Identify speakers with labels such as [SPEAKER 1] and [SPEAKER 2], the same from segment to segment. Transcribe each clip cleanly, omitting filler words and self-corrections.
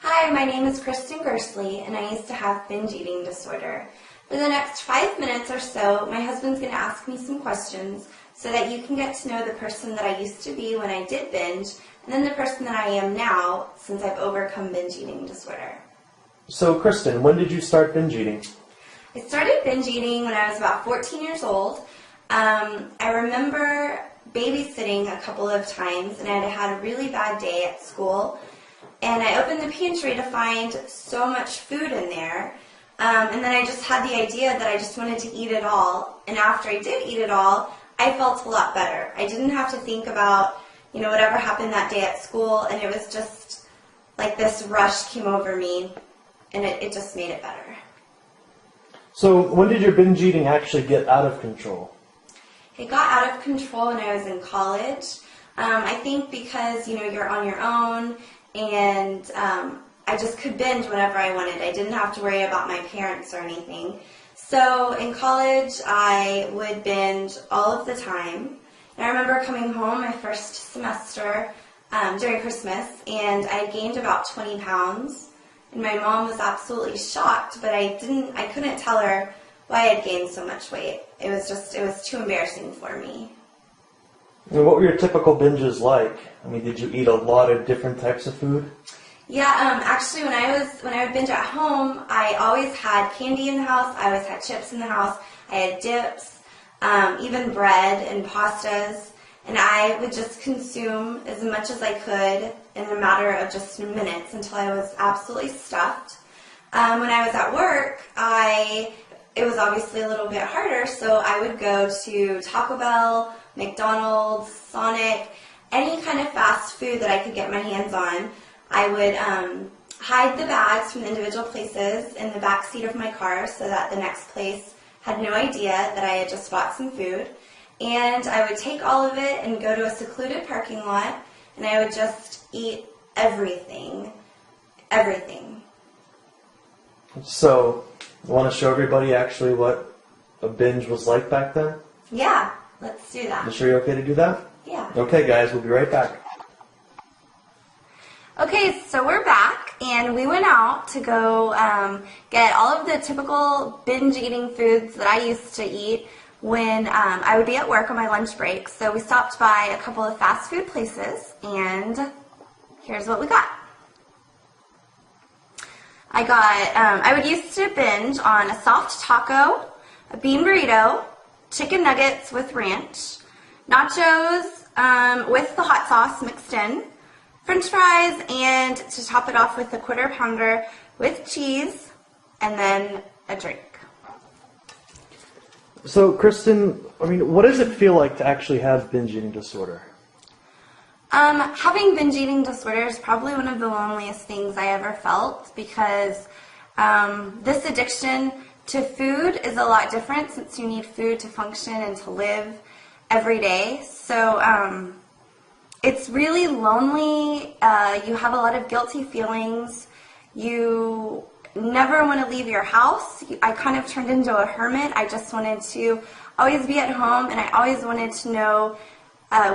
[SPEAKER 1] Hi, my name is Kristen Gerstley, and I used to have binge eating disorder. For the next 5 minutes or so, my husband's going to ask me some questions so that you can get to know the person that I used to be when I did binge, and then the person that I am now since I've overcome binge eating disorder.
[SPEAKER 2] So, Kristen, when did you start binge eating?
[SPEAKER 1] I started binge eating when I was about 14 years old. I remember babysitting a couple of times, and I had a really bad day at school. And I opened the pantry to find so much food in there. And then I just had the idea that I just wanted to eat it all. And after I did eat it all, I felt a lot better. I didn't have to think about, whatever happened that day at school. And it was just like this rush came over me, and it just made it better.
[SPEAKER 2] So when did your binge eating actually get out of control?
[SPEAKER 1] It got out of control when I was in college. I think because, you're on your own. And I just could binge whenever I wanted. I didn't have to worry about my parents or anything. So in college, I would binge all of the time. And I remember coming home my first semester during Christmas, and I gained about 20 pounds. And my mom was absolutely shocked, but I couldn't tell her why I had gained so much weight. It was too embarrassing for me.
[SPEAKER 2] And what were your typical binges like? Did you eat a lot of different types of food?
[SPEAKER 1] Yeah, actually when I would binge at home, I always had candy in the house, I always had chips in the house, I had dips, even bread and pastas, and I would just consume as much as I could in a matter of just minutes until I was absolutely stuffed. When I was at work, it was obviously a little bit harder, so I would go to Taco Bell, McDonald's, Sonic, any kind of fast food that I could get my hands on. I would hide the bags from the individual places in the back seat of my car so that the next place had no idea that I had just bought some food. And I would take all of it and go to a secluded parking lot, and I would just eat everything. Everything.
[SPEAKER 2] So, you want to show everybody actually what a binge was like back then?
[SPEAKER 1] Yeah, let's do that.
[SPEAKER 2] You sure you're okay to do that?
[SPEAKER 1] Yeah.
[SPEAKER 2] Okay, guys, we'll be right back.
[SPEAKER 1] Okay, so we're back, and we went out to go get all of the typical binge eating foods that I used to eat when I would be at work on my lunch break. So we stopped by a couple of fast food places, and here's what we got. I would used to binge on a soft taco, a bean burrito, chicken nuggets with ranch, nachos with the hot sauce mixed in, French fries, and to top it off with a quarter pounder with cheese, and then a drink.
[SPEAKER 2] So, Kristen, what does it feel like to actually have binge eating disorder?
[SPEAKER 1] Having binge eating disorder is probably one of the loneliest things I ever felt, because this addiction to food is a lot different since you need food to function and to live every day. So it's really lonely. You have a lot of guilty feelings. You never want to leave your house. I kind of turned into a hermit. I just wanted to always be at home, and I always wanted to know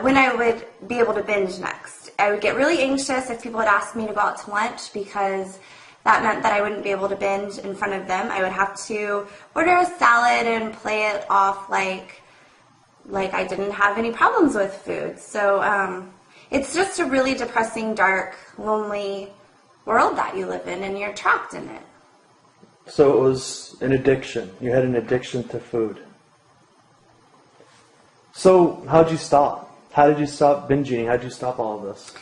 [SPEAKER 1] when I would be able to binge next. I would get really anxious if people would ask me to go out to lunch, because that meant that I wouldn't be able to binge in front of them. I would have to order a salad and play it off like I didn't have any problems with food. So it's just a really depressing, dark, lonely world that you live in, and you're trapped in it.
[SPEAKER 2] So it was an addiction. You had an addiction to food. So how'd you stop? How did you stop binge eating? How'd you stop all of this?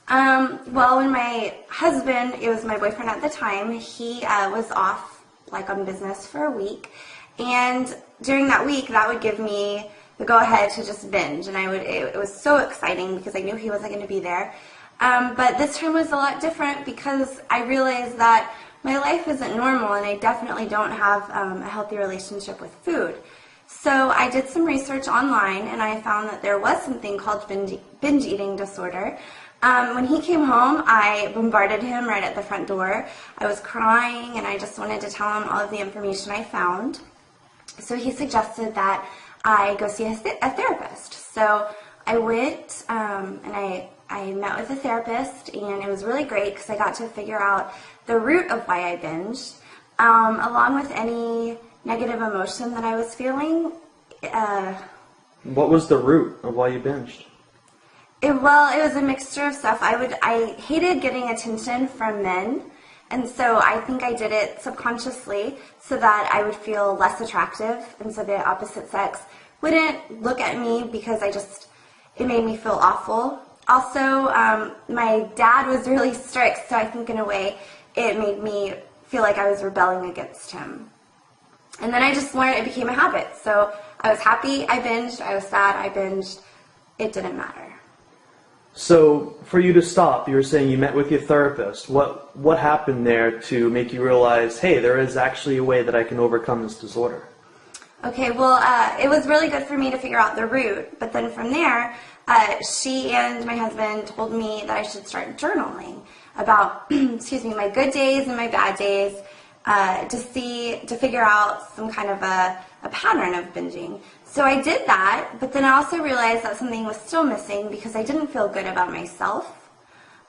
[SPEAKER 1] Well, when my husband, it was my boyfriend at the time, he was off on business for a week, and during that week, that would give me the go-ahead to just binge, and it was so exciting because I knew he wasn't going to be there. But this time was a lot different because I realized that my life isn't normal, and I definitely don't have a healthy relationship with food. So I did some research online, and I found that there was something called binge eating disorder. When he came home, I bombarded him right at the front door. I was crying, and I just wanted to tell him all of the information I found. So he suggested that I go see a therapist. So I went, and I I met with a therapist, and it was really great because I got to figure out the root of why I binged, along with any negative emotion that I was feeling.
[SPEAKER 2] What was the root of why you binged?
[SPEAKER 1] It was a mixture of stuff. I hated getting attention from men, and so I think I did it subconsciously so that I would feel less attractive, and so the opposite sex wouldn't look at me because it made me feel awful. Also, my dad was really strict, so I think in a way it made me feel like I was rebelling against him. And then I just learned it became a habit. So I was happy, I binged. I was sad, I binged. It didn't matter.
[SPEAKER 2] So for you to stop, you were saying you met with your therapist. What happened there to make you realize, hey, there is actually a way that I can overcome this disorder?
[SPEAKER 1] Okay, well, it was really good for me to figure out the root. But then from there, she and my husband told me that I should start journaling about, my good days and my bad days, to figure out some kind of a pattern of binging. So I did that, but then I also realized that something was still missing because I didn't feel good about myself.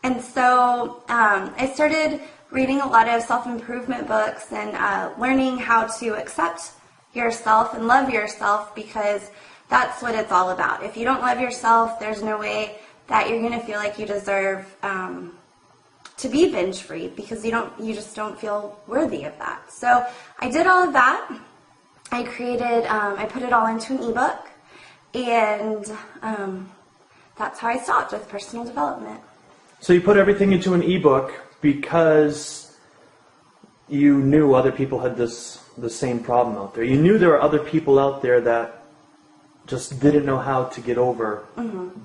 [SPEAKER 1] And so I started reading a lot of self-improvement books and learning how to accept yourself and love yourself, because that's what it's all about. If you don't love yourself, there's no way that you're going to feel like you deserve to be binge-free, because you just don't feel worthy of that. So I did all of that. I put it all into an ebook, and that's how I stopped with personal development.
[SPEAKER 2] So you put everything into an ebook because you knew other people had the same problem out there. You knew there were other people out there that just didn't know how to get over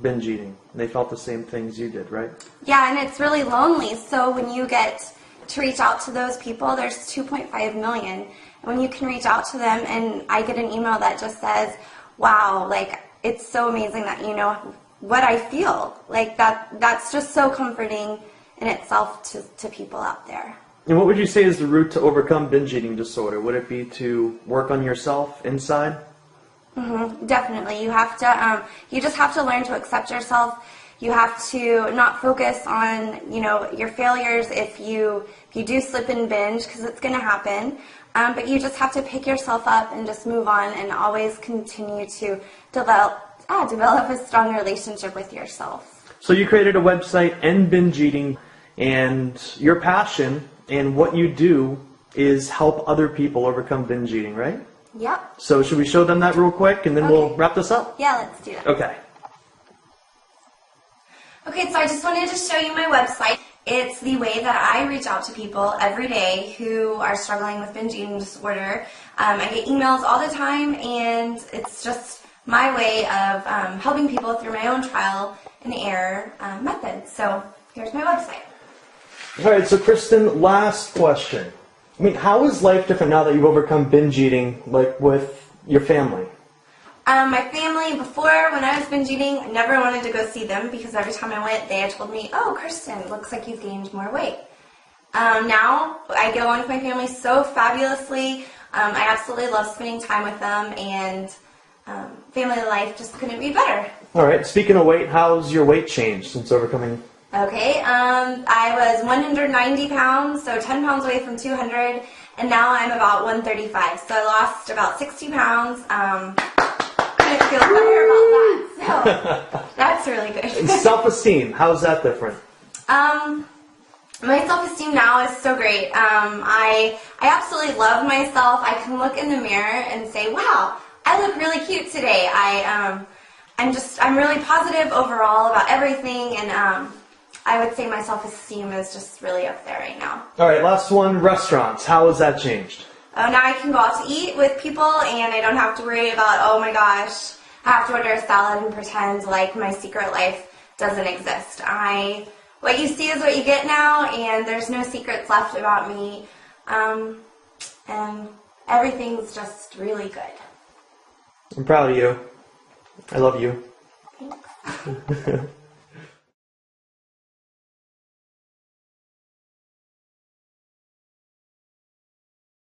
[SPEAKER 2] binge eating. And they felt the same things you did, right?
[SPEAKER 1] Yeah, and it's really lonely. So when you get to reach out to those people, there's 2.5 million. And when you can reach out to them, and I get an email that just says, wow, like, it's so amazing that you know what I feel. Like, that's just so comforting in itself to people out there.
[SPEAKER 2] And what would you say is the route to overcome binge eating disorder? Would it be to work on yourself inside?
[SPEAKER 1] Definitely. You have to. You just have to learn to accept yourself. You have to not focus on, your failures if you do slip and binge, because it's going to happen. But you just have to pick yourself up and just move on, and always continue to develop a strong relationship with yourself.
[SPEAKER 2] So you created a website, End Binge Eating, and your passion and what you do is help other people overcome binge eating, right?
[SPEAKER 1] Yep.
[SPEAKER 2] So should we show them that real quick, and then we'll wrap this up?
[SPEAKER 1] Yeah, let's do that.
[SPEAKER 2] Okay.
[SPEAKER 1] Okay, so I just wanted to show you my website. It's the way that I reach out to people every day who are struggling with binge eating disorder. I get emails all the time, and it's just my way of helping people through my own trial and error method. So here's my website.
[SPEAKER 2] All right, so Kristen, last question. I mean, how is life different now that you've overcome binge eating, like with your family?
[SPEAKER 1] My family, before, when I was binge eating, I never wanted to go see them, because every time I went, they had told me, oh, Kristen, looks like you've gained more weight. Now, I get along with my family so fabulously. I absolutely love spending time with them, and family life just couldn't be better. All
[SPEAKER 2] right, speaking of weight, how's your weight changed since overcoming?
[SPEAKER 1] Okay, I was 190 pounds, so 10 pounds away from 200, and now I'm about 135. So I lost about 60 pounds. Couldn't feel better about that, so that's really good.
[SPEAKER 2] And self-esteem, how's that different?
[SPEAKER 1] My self-esteem now is so great. I absolutely love myself. I can look in the mirror and say, wow, I look really cute today. I'm really positive overall about everything, and I would say my self-esteem is just really up there right now.
[SPEAKER 2] All right, last one, restaurants. How has that changed?
[SPEAKER 1] Oh, now I can go out to eat with people, and I don't have to worry about, oh my gosh, I have to order a salad and pretend like my secret life doesn't exist. What you see is what you get now, and there's no secrets left about me, and everything's just really good.
[SPEAKER 2] I'm proud of you. I love you.
[SPEAKER 1] Thanks.